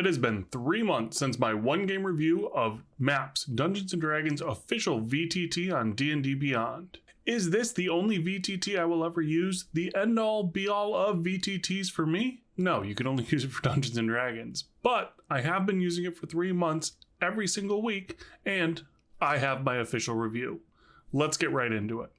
It has been 3 months since my one game review of Maps, Dungeons & Dragons official VTT on D&D Beyond. Is this the only VTT I will ever use? The end-all be-all of VTTs for me? No, you can only use it for Dungeons & Dragons. But I have been using it for 3 months every single week, and I have my official review. Let's get right into it.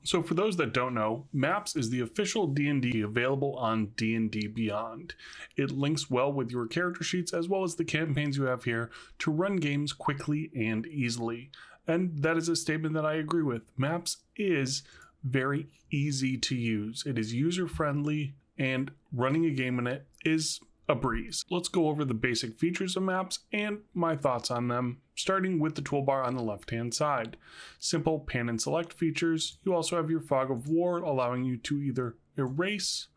So for those that don't know, Maps is the official D&D available on D&D Beyond. It links well with your character sheets as well as the campaigns you have here to run games quickly and easily. And that is a statement that I agree with. Maps is very easy to use. It is user-friendly, and running a game in it is a breeze. Let's go over the basic features of Maps and my thoughts on them, starting with the toolbar on the left-hand side. Simple pan and select features. You also have your fog of war, allowing you to either erase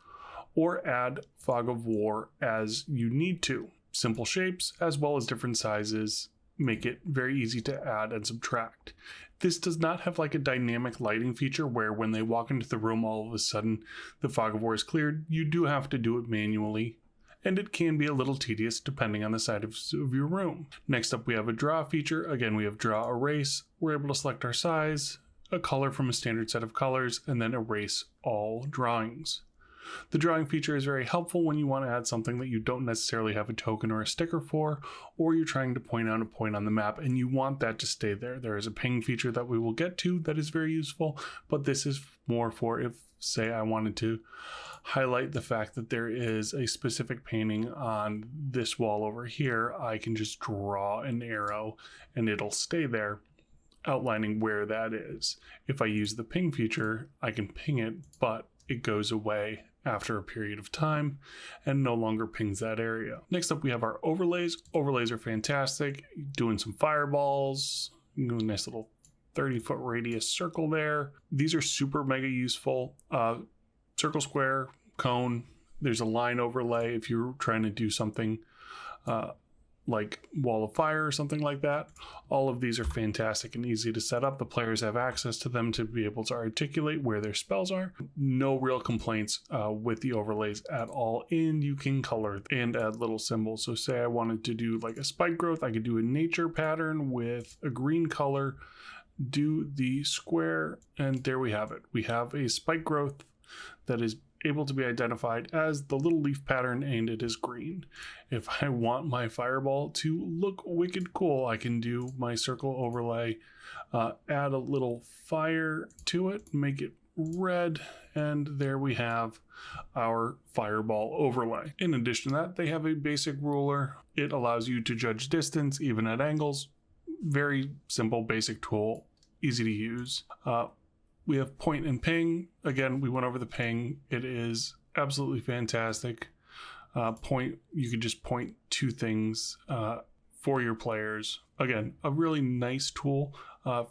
or add fog of war as you need to. Simple shapes as well as different sizes make it very easy to add and subtract. This does not have like a dynamic lighting feature where when they walk into the room all of a sudden the fog of war is cleared. You do have to do it manually, and it can be a little tedious depending on the size of your room. Next up, we have a draw feature. Again, we have draw erase. We're able to select our size, a color from a standard set of colors, and then erase all drawings. The drawing feature is very helpful when you want to add something that you don't necessarily have a token or a sticker for, or you're trying to point out a point on the map and you want that to stay there. There is a ping feature that we will get to that is very useful, but this is more for if, say, I wanted to highlight the fact that there is a specific painting on this wall over here, I can just draw an arrow and it'll stay there, outlining where that is. If I use the ping feature, I can ping it, but it goes away after a period of time and no longer pings that area. Next up, we have our overlays. Overlays are fantastic. Doing some fireballs, a nice little 30-foot radius circle there. These are super mega useful. Circle, square, cone. There's a line overlay if you're trying to do something like wall of fire or something like that. All of these are fantastic and easy to set up. The players have access to them to be able to articulate where their spells are. No real complaints with the overlays at all, and you can color and add little symbols. So say I wanted to do like a spike growth, I could do a nature pattern with a green color, do the square, and there we have it. We have a spike growth that is able to be identified as the little leaf pattern, and it is green. If I want my fireball to look wicked cool, I can do my circle overlay, add a little fire to it, make it red, and there we have our fireball overlay. In addition to that, they have a basic ruler. It allows you to judge distance even at angles. Very simple basic tool, easy to use. We have point and ping. Again, we went over the ping. It is absolutely fantastic. You can just point to things for your players. Again, a really nice tool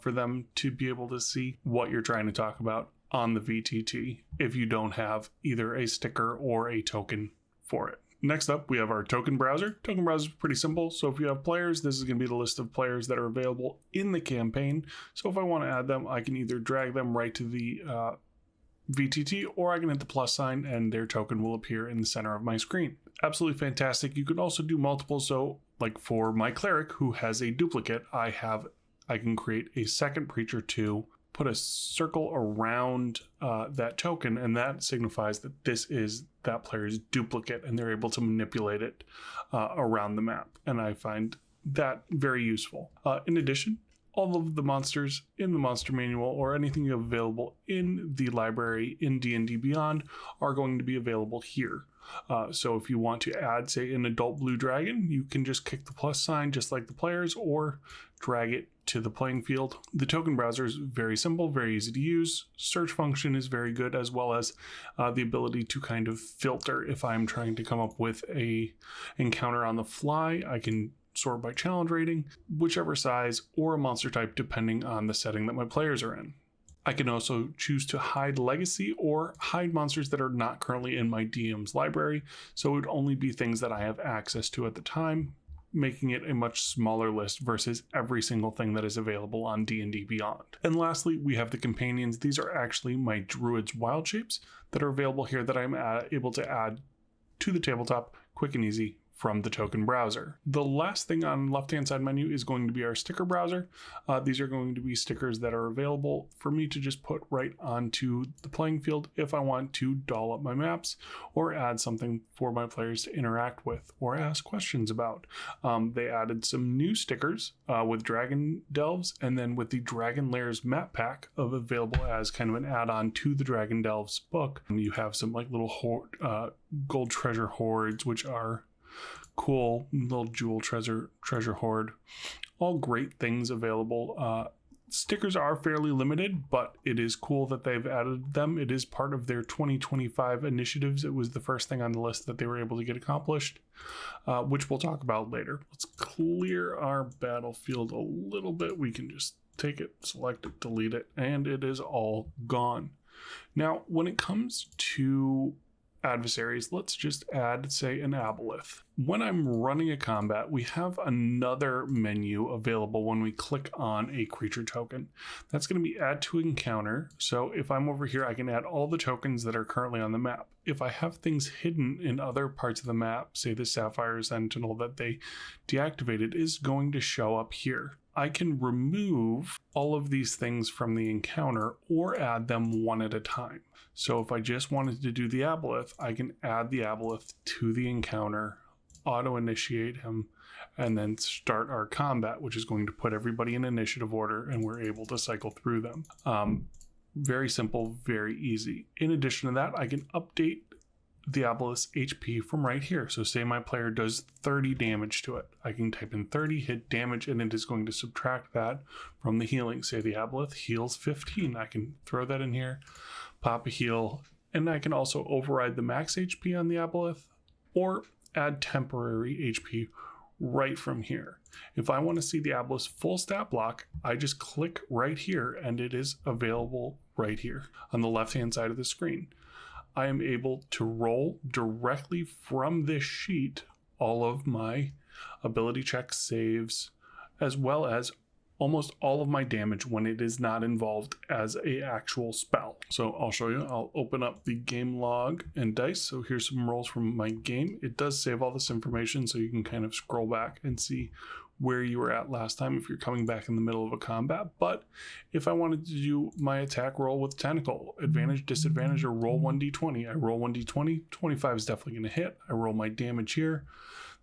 for them to be able to see what you're trying to talk about on the VTT if you don't have either a sticker or a token for it. Next up, we have our token browser. Token browser is pretty simple. So if you have players, this is going to be the list of players that are available in the campaign. So if I want to add them, I can either drag them right to the VTT, or I can hit the plus sign and their token will appear in the center of my screen. Absolutely fantastic. You can also do multiple. So like for my cleric who has a duplicate, I can create a second preacher to put a circle around that token, and that signifies that this is that player's duplicate and they're able to manipulate it around the map, and I find that very useful. In addition, all of the monsters in the monster manual or anything you have available in the library in D&D Beyond are going to be available here. So if you want to add, say, an adult blue dragon, you can just click the plus sign just like the players, or drag it to the playing field. The token browser is very simple, very easy to use. Search function is very good, as well as the ability to kind of filter. If I'm trying to come up with a encounter on the fly, I can sort by challenge rating, whichever size or a monster type depending on the setting that my players are in. I can also choose to hide legacy or hide monsters that are not currently in my DM's library, so it would only be things that I have access to at the time, making it a much smaller list versus every single thing that is available on D&D Beyond. And lastly, we have the companions. These are actually my druid's wild shapes that are available here that I'm able to add to the tabletop quick and easy from the token browser. The last thing on left-hand side menu is going to be our sticker browser. These are going to be stickers that are available for me to just put right onto the playing field if I want to doll up my maps or add something for my players to interact with or ask questions about. They added some new stickers with Dragon Delves, and then with the Dragon Lairs map pack available as kind of an add-on to the Dragon Delves book. You have some like little gold treasure hoards, which are cool, little jewel treasure hoard. All great things available. Stickers are fairly limited, but it is cool that they've added them. It is part of their 2025 initiatives. It was the first thing on the list that they were able to get accomplished, which we'll talk about later. Let's clear our battlefield a little bit. We can just take it, select it, delete it, and it is all gone. Now, when it comes to adversaries, let's just add, say, an aboleth. When I'm running a combat, we have another menu available when we click on a creature token. That's going to be add to encounter. So if I'm over here, I can add all the tokens that are currently on the map. If I have things hidden in other parts of the map, say the Sapphire Sentinel that they deactivated is going to show up here. I can remove all of these things from the encounter or add them one at a time. So if I just wanted to do the aboleth, I can add the aboleth to the encounter, auto-initiate him, and then start our combat, which is going to put everybody in initiative order, and we're able to cycle through them. Very simple, very easy. In addition to that, I can update the aboleth's HP from right here. So say my player does 30 damage to it. I can type in 30, hit damage, and it is going to subtract that from the healing. Say the aboleth heals 15. I can throw that in here, pop a heal, and I can also override the max HP on the aboleth or add temporary HP right from here. If I want to see the aboleth's full stat block, I just click right here and it is available right here on the left-hand side of the screen. I am able to roll directly from this sheet all of my ability checks, saves, as well as almost all of my damage when it is not involved as an actual spell. So I'll show you. I'll open up the game log and dice. So here's some rolls from my game. It does save all this information so you can kind of scroll back and see where you were at last time if you're coming back in the middle of a combat. But if I wanted to do my attack roll with tentacle, advantage, disadvantage, or roll 1d20, I roll 1d20, 25 is definitely going to hit. I roll my damage here.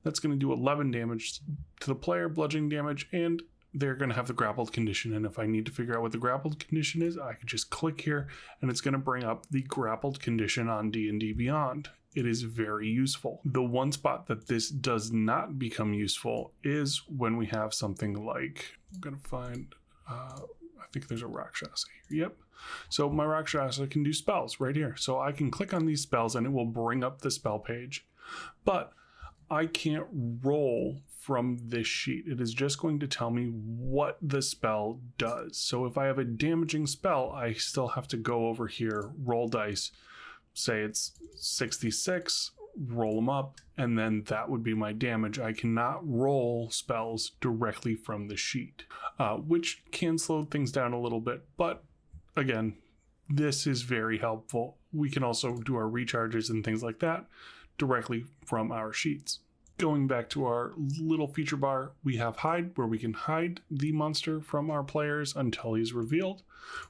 That's going to do 11 damage to the player, bludgeoning damage, and they're going to have the grappled condition. And if I need to figure out what the grappled condition is, I can just click here and it's going to bring up the grappled condition on D&D Beyond. It is very useful. The one spot that this does not become useful is when we have something like, I'm going to find, I think there's a Rakshasa here. Yep. So my Rakshasa can do spells right here. So I can click on these spells and it will bring up the spell page. But I can't roll from this sheet. It is just going to tell me what the spell does. So if I have a damaging spell, I still have to go over here, roll dice, say it's 66, roll them up, and then that would be my damage. I cannot roll spells directly from the sheet, which can slow things down a little bit. But again, this is very helpful. We can also do our recharges and things like that directly from our sheets. Going back to our little feature bar, we have hide, where we can hide the monster from our players until he's revealed.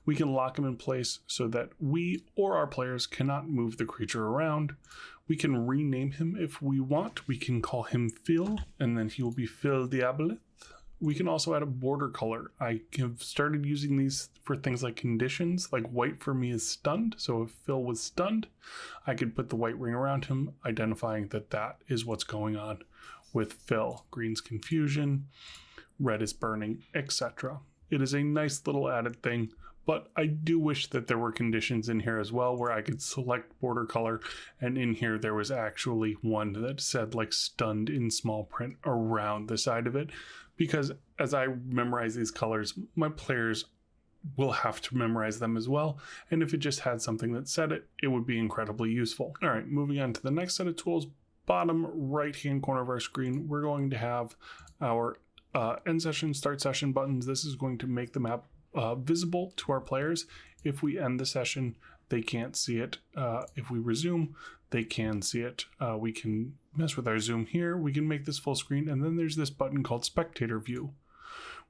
We can lock him in place so that we or our players cannot move the creature around. We can rename him if we want. We can call him Phil, and then he will be Phil the Aboleth. We can also add a border color. I have started using these for things like conditions, like white for me is stunned. So if Phil was stunned, I could put the white ring around him, identifying that that is what's going on with Phil. Green's confusion, red is burning, etc. It is a nice little added thing, but I do wish that there were conditions in here as well where I could select border color, and in here there was actually one that said like stunned in small print around the side of it, because as I memorize these colors, my players will have to memorize them as well, and if it just had something that said it, it would be incredibly useful. All right, moving on to the next set of tools. Bottom right hand corner of our screen, we're going to have our end session, start session buttons. This is going to make the map visible to our players. If we end the session, they can't see it. If we resume, they can see it. We can mess with our zoom here. We can make this full screen, and then there's this button called Spectator View.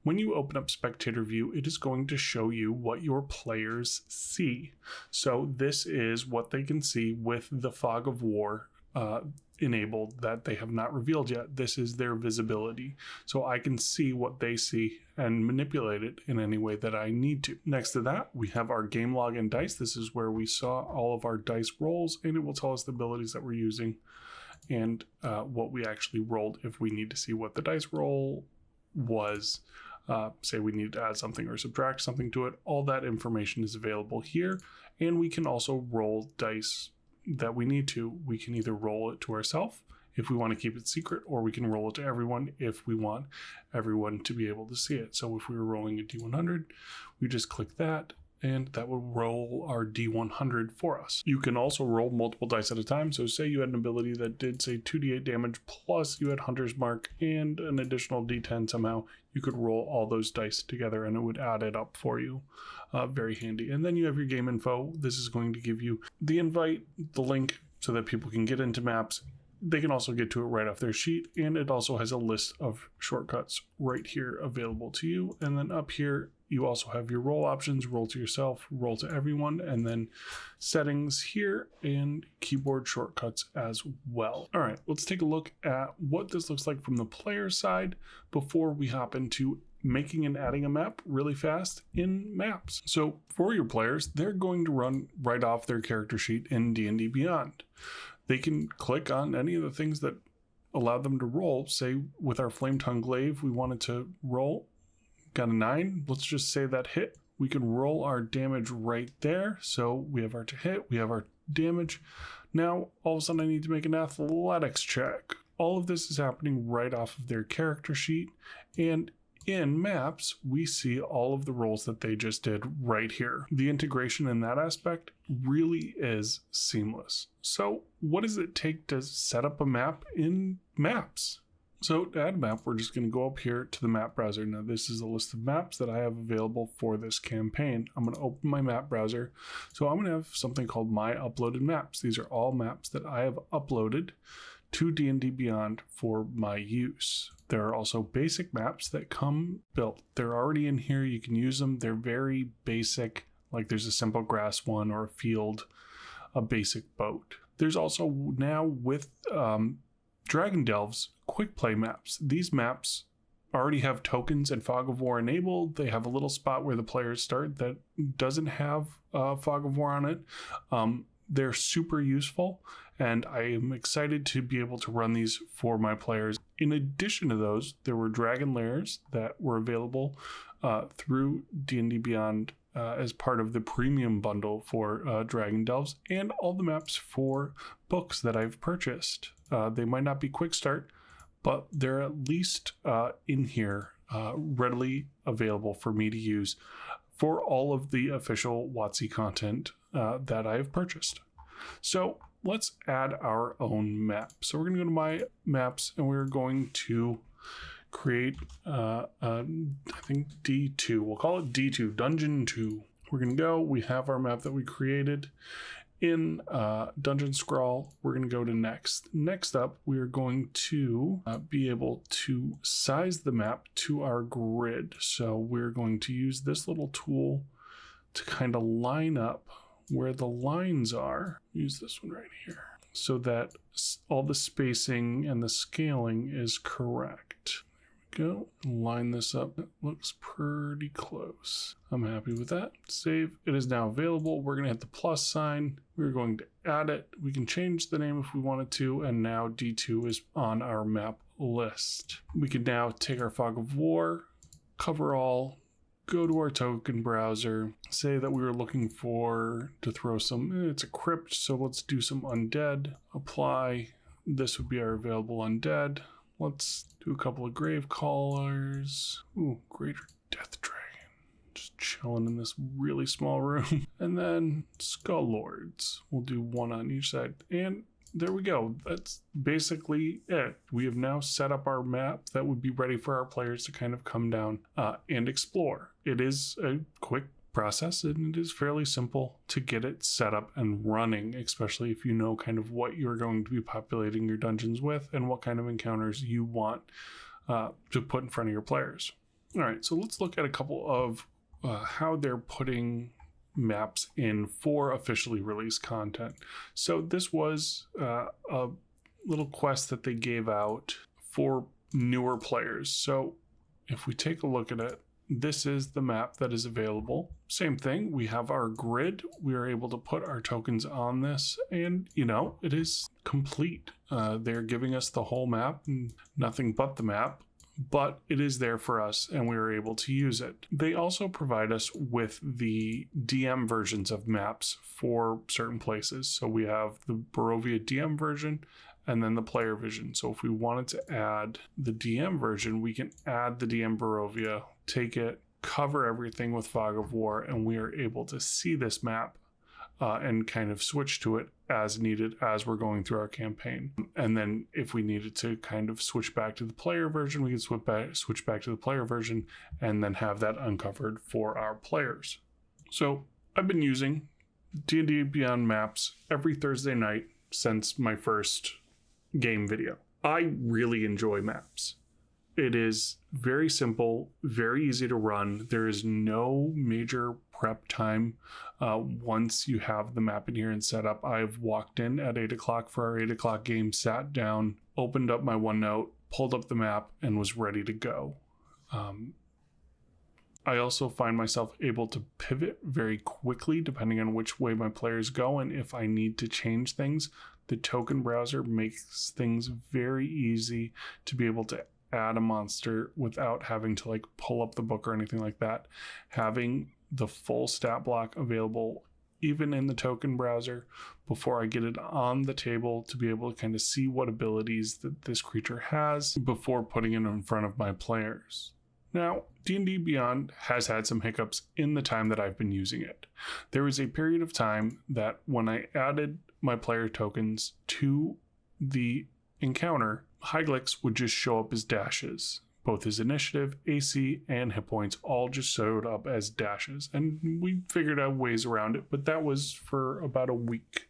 When you open up Spectator View, it is going to show you what your players see. So this is what they can see with the Fog of War enabled that they have not revealed yet. This is their visibility. So I can see what they see and manipulate it in any way that I need to. Next to that, we have our game log and dice. This is where we saw all of our dice rolls, and it will tell us the abilities that we're using and what we actually rolled if we need to see what the dice roll was. Say we need to add something or subtract something to it. All that information is available here, and we can also roll dice that we need to. We can either roll it to ourselves if we want to keep it secret, or we can roll it to everyone if we want everyone to be able to see it. So if we were rolling a D100, we just click that, and that will roll our D100 for us. You can also roll multiple dice at a time. So say you had an ability that did say 2d8 damage, plus you had Hunter's Mark and an additional D10 somehow. You could roll all those dice together and it would add it up for you. Very handy. And then you have your game info. This is going to give you the invite, the link, so that people can get into maps. They can also get to it right off their sheet, and it also has a list of shortcuts right here available to you. And then up here, you also have your roll options: roll to yourself, roll to everyone, and then settings here and keyboard shortcuts as well. All right, let's take a look at what this looks like from the player side before we hop into making and adding a map really fast in Maps. So for your players, they're going to run right off their character sheet in D&D Beyond. They can click on any of the things that allow them to roll. Say with our Flame Tongue Glaive, we wanted to roll, got a 9. Let's just say that hit. We can roll our damage right there. So we have our to hit, we have our damage. Now, all of a sudden I need to make an athletics check. All of this is happening right off of their character sheet. And in Maps, we see all of the rolls that they just did right here. The integration in that aspect really is seamless. So what does it take to set up a map in Maps? So to add a map, we're just going to go up here to the map browser. Now this is a list of maps that I have available for this campaign. I'm going to open my map browser. So I'm going to have something called My Uploaded Maps. These are all maps that I have uploaded to D&D Beyond for my use. There are also basic maps that come built. They're already in here. You can use them. They're very basic, like there's a simple grass one or a field, a basic boat. There's also now with Dragon Delves quick play maps. These maps already have tokens and Fog of War enabled. They have a little spot where the players start that doesn't have Fog of War on it. They're super useful, and I am excited to be able to run these for my players. In addition to those, there were Dragon Lairs that were available through D&D Beyond as part of the premium bundle for Dragon Delves, and all the maps for books that I've purchased. They might not be quick start, but they're at least in here readily available for me to use for all of the official WotC content that I have purchased. So let's add our own map. So we're going to go to My Maps, and we're going to create, I think D2. We'll call it D2, Dungeon 2. We're going to go. We have our map that we created in Dungeon Scrawl. We're going to go to Next. Next up, we are going to be able to size the map to our grid. So we're going to use this little tool to kind of line up where the lines are. Use this one right here so that all the spacing and the scaling is correct. There we go. Line this up. It looks pretty close. I'm happy with that. Save. It is now available. We're going to hit the plus sign. We're going to add it. We can change the name if we wanted to, and now D2 is on our map list. We can now take our Fog of War, cover all, go to our token browser, say that we were looking to throw some, it's a crypt, so let's do some undead. Apply. This would be our available undead. Let's do a couple of grave callers. Ooh, Greater Death Dragon. Just chilling in this really small room. And then Skull Lords. We'll do one on each side. And there we go. That's basically it. We have now set up our map that would be ready for our players to kind of come down and explore. It is a quick process, and it is fairly simple to get it set up and running, especially if you know kind of what you're going to be populating your dungeons with and what kind of encounters you want to put in front of your players. All right, so let's look at a couple of how they're putting maps in for officially released content. So this was a little quest that they gave out for newer players. So if we take a look at it, this is the map that is available. Same thing, we have our grid. We are able to put our tokens on this, and it is complete. They're giving us the whole map, nothing but the map, but it is there for us and we are able to use it. They also provide us with the DM versions of maps for certain places. So we have the Barovia DM version and then the player version. So if we wanted to add the DM version, we can add the DM Barovia, take it, cover everything with Fog of War, and we are able to see this map and kind of switch to it as needed as we're going through our campaign. And then if we needed to kind of switch back to the player version, we can switch back to the player version and then have that uncovered for our players. So I've been using D&D Beyond Maps every Thursday night since my first game video. I really enjoy maps. It is very simple, very easy to run. There is no major prep time. Once you have the map in here and set up, I've walked in at 8 o'clock for our 8 o'clock game, sat down, opened up my OneNote, pulled up the map, and was ready to go. I also find myself able to pivot very quickly depending on which way my players go, and if I need to change things, the token browser makes things very easy to be able to add a monster without having to pull up the book or anything like that. Having the full stat block available even in the token browser before I get it on the table to be able to kind of see what abilities that this creature has before putting it in front of my players. Now, D&D Beyond has had some hiccups in the time that I've been using it. There was a period of time that when I added my player tokens to the encounter, Hyglix would just show up as dashes. Both his initiative, AC, and hit points all just showed up as dashes, and we figured out ways around it, but that was for about a week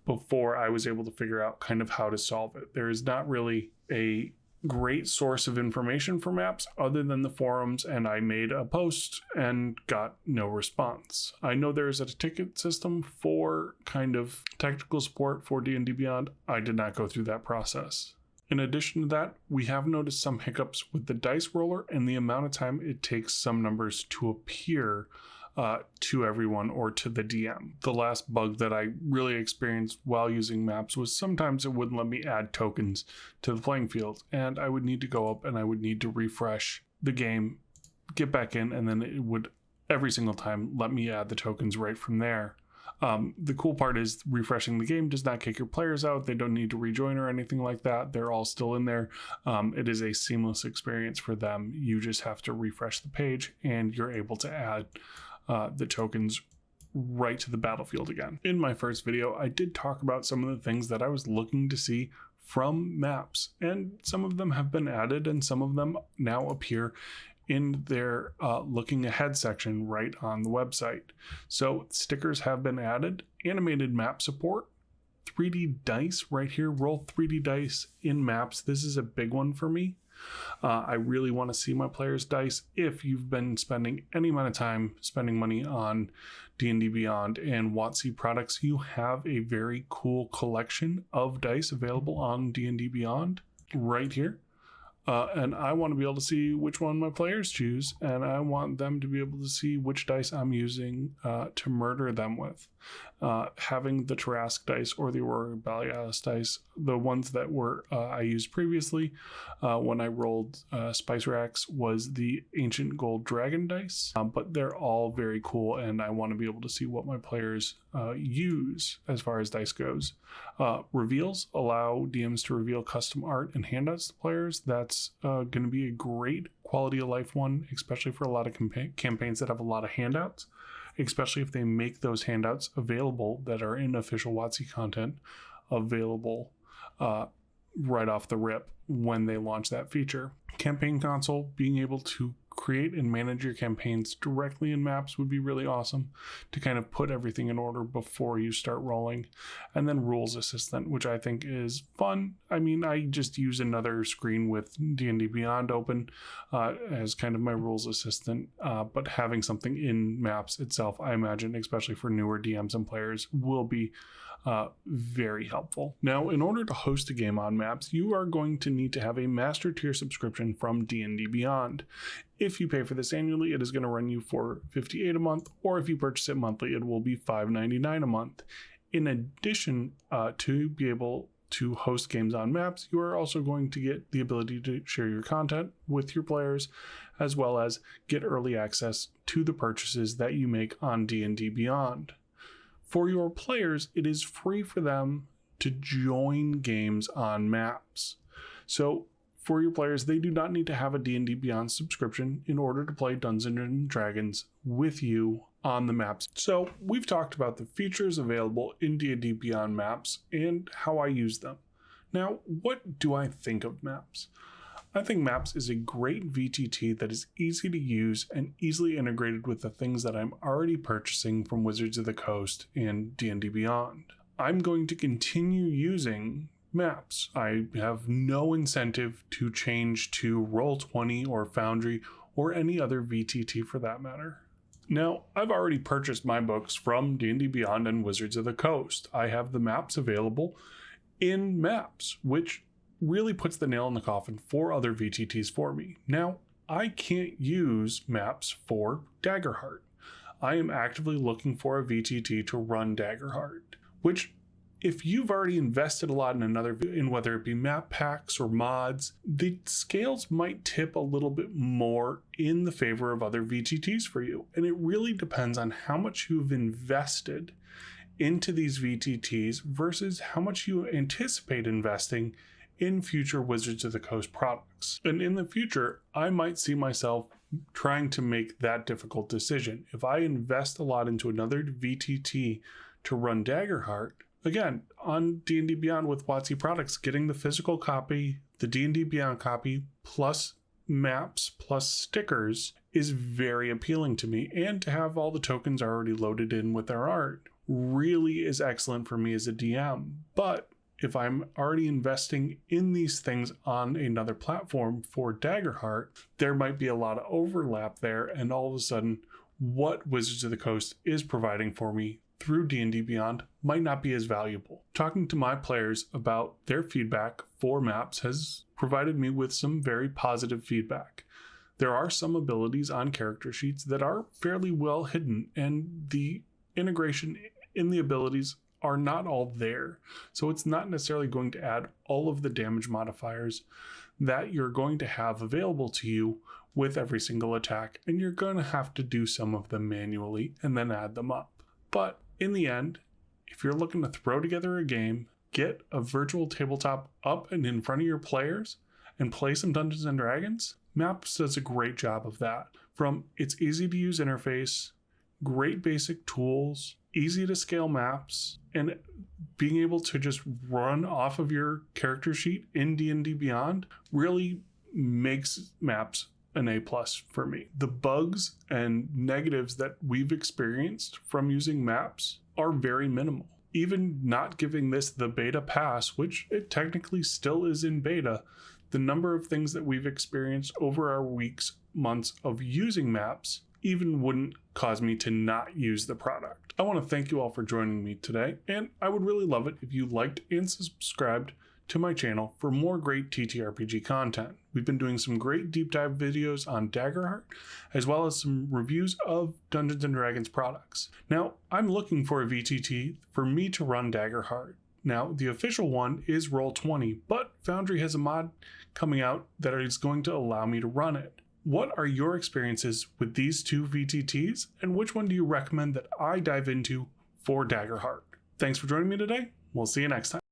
before I was able to figure out kind of how to solve it. There is not really a great source of information for maps other than the forums, and I made a post and got no response. I know there is a ticket system for kind of technical support for D&D Beyond. I did not go through that process. In addition to that, we have noticed some hiccups with the dice roller and the amount of time it takes some numbers to appear to everyone or to the DM. The last bug that I really experienced while using maps was sometimes it wouldn't let me add tokens to the playing field, and I would need to go up and I would need to refresh the game, get back in, and then it would every single time let me add the tokens right from there. The cool part is refreshing the game does not kick your players out. They don't need to rejoin or anything like that. They're all still in there. It is a seamless experience for them. You just have to refresh the page and you're able to add the tokens right to the battlefield again. In my first video, I did talk about some of the things that I was looking to see from maps, and some of them have been added and some of them now appear in their looking ahead section right on the website. So stickers have been added, animated map support, 3D dice right here, roll 3D dice in maps. This is a big one for me. I really want to see my players' dice. If you've been spending any amount of time spending money on D&D Beyond and WotC products, you have a very cool collection of dice available on D&D Beyond right here. And I want to be able to see which one my players choose, and I want them to be able to see which dice I'm using to murder them with. Having the Tarask dice or the Aurora Borealis dice, the ones that were I used previously when I rolled Spice Racks, was the Ancient Gold Dragon dice, but they're all very cool, and I want to be able to see what my players use as far as dice goes. Reveals allow DMs to reveal custom art and handouts to players. That's going to be a great quality of life one, especially for a lot of campaigns that have a lot of handouts, especially if they make those handouts available that are in official WotC content available right off the rip when they launch that feature. Campaign console, being able to create and manage your campaigns directly in Maps would be really awesome to kind of put everything in order before you start rolling. And then Rules Assistant, which I think is fun. I mean, I just use another screen with D&D Beyond open as kind of my Rules Assistant, but having something in Maps itself, I imagine, especially for newer DMs and players, will be very helpful. Now, in order to host a game on Maps, you are going to need to have a master tier subscription from D&D Beyond. If you pay for this annually, it is going to run you for $58 a month, or if you purchase it monthly, it will be $5.99 a month. In addition to be able to host games on Maps, you are also going to get the ability to share your content with your players, as well as get early access to the purchases that you make on D&D Beyond. For your players, it is free for them to join games on Maps. So for your players, they do not need to have a D&D Beyond subscription in order to play Dungeons and Dragons with you on the Maps. So we've talked about the features available in D&D Beyond Maps and how I use them. Now, what do I think of Maps? I think Maps is a great VTT that is easy to use and easily integrated with the things that I'm already purchasing from Wizards of the Coast and D&D Beyond. I'm going to continue using Maps. I have no incentive to change to Roll20 or Foundry or any other VTT for that matter. Now, I've already purchased my books from D&D Beyond and Wizards of the Coast. I have the Maps available in Maps, which really puts the nail in the coffin for other VTTs for me. Now, I can't use Maps for Daggerheart. I am actively looking for a VTT to run Daggerheart, which if you've already invested a lot in whether it be map packs or mods, the scales might tip a little bit more in the favor of other VTTs for you. And it really depends on how much you've invested into these VTTs versus how much you anticipate investing in future Wizards of the Coast products. And in the future, I might see myself trying to make that difficult decision. If I invest a lot into another VTT to run Daggerheart, again, on D&D Beyond with WotC products, getting the physical copy, the D&D Beyond copy, plus maps, plus stickers is very appealing to me. And to have all the tokens already loaded in with their art really is excellent for me as a DM. But if I'm already investing in these things on another platform for Daggerheart, there might be a lot of overlap there, and all of a sudden, what Wizards of the Coast is providing for me through D&D Beyond might not be as valuable. Talking to my players about their feedback for Maps has provided me with some very positive feedback. There are some abilities on character sheets that are fairly well hidden, and the integration in the abilities are not all there. So it's not necessarily going to add all of the damage modifiers that you're going to have available to you with every single attack, and you're going to have to do some of them manually and then add them up. But in the end, if you're looking to throw together a game, get a virtual tabletop up and in front of your players and play some Dungeons and Dragons, Maps does a great job of that. From its easy to use interface, great basic tools, easy to scale maps, and being able to just run off of your character sheet in D&D Beyond really makes Maps an A+ for me. The bugs and negatives that we've experienced from using Maps are very minimal. Even not giving this the beta pass, which it technically still is in beta, the number of things that we've experienced over our weeks, months of using Maps even wouldn't cause me to not use the product. I want to thank you all for joining me today, and I would really love it if you liked and subscribed to my channel for more great TTRPG content. We've been doing some great deep dive videos on Daggerheart, as well as some reviews of Dungeons and Dragons products. Now, I'm looking for a VTT for me to run Daggerheart. Now, the official one is Roll20, but Foundry has a mod coming out that is going to allow me to run it. What are your experiences with these two VTTs, and which one do you recommend that I dive into for Daggerheart? Thanks for joining me today. We'll see you next time.